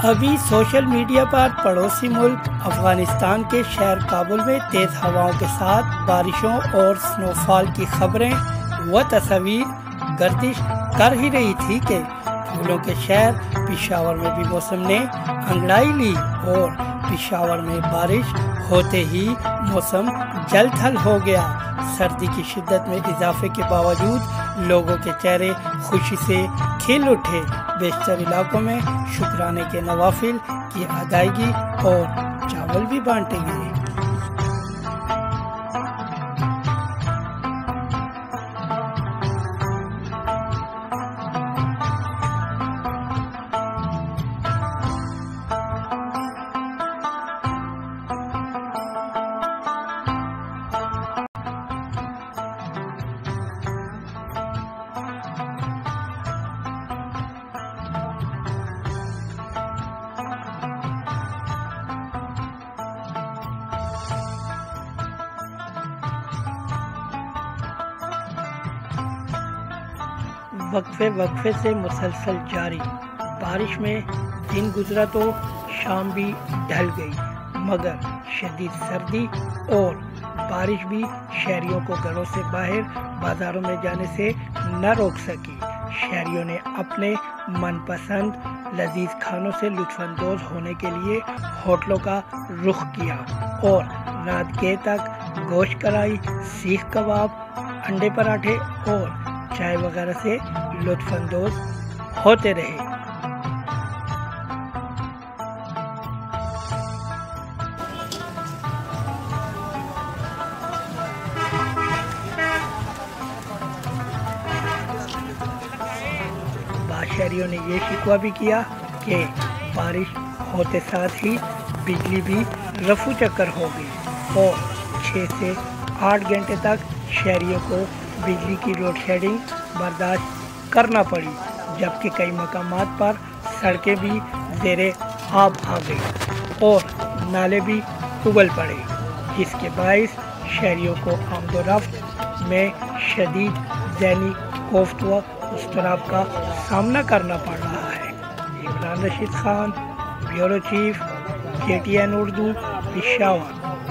ابھی social media پر پڑوسی ملک افغانستان کے شہر کابل میں تیز ہواؤں کے ساتھ بارشوں اور سنو فال کی خبریں و تصاویر گردش کر ہی رہی تھی کہ پھولوں کے شہر پشاور میں بھی موسم نے انگڑائی لی اور پشاور میں بارش ہوتے ہی موسم جل تھل ہو گیا۔ سردی کی شدت میں اضافے کے باوجود لوگوں کے چہرے خوشی سے کھل اٹھے۔ بیشتر علاقوں میں شکرانے کے نوافل کی ادائیگی اور چاول بھی بانٹے گئے۔ وقفے سے مسلسل جاری بارش میں دن گزرا تو شام بھی ڈھل گئی، مگر شدید سردی اور بارش بھی شہریوں کو گھروں سے باہر بازاروں میں جانے سے نہ روک سکی۔ شہریوں نے اپنے من پسند لذیذ کھانوں سے لطف اندوز ہونے کے لیے ہوٹلوں کا رخ کیا اور رات گئے تک گوشت کرائی، سیخ کباب، انڈے پراٹھے اور چائے وغیرہ سے لطف اندوز ہوتے رہے۔ بعض شہریوں نے یہ شکوہ بھی کیا کہ بارش ہوتے ساتھ ہی بجلی بھی رفو چکر ہو گئی اور 6 سے 8 گھنٹے تک شہریوں کو بجلی کی لوڈ شیڈنگ برداشت کرنا پڑی، جبکہ کئی مقامات پر سڑکیں بھی زیر آب آ گئی اور نالے بھی ابل پڑے، جس کے باعث شہریوں کو آمد و رفت میں شدید ذہنی کوفت و اضطراب کا سامنا کرنا پڑ رہا ہے۔ Imran Rashid Khan, bureau chief, KTN Urdu, Peshawar.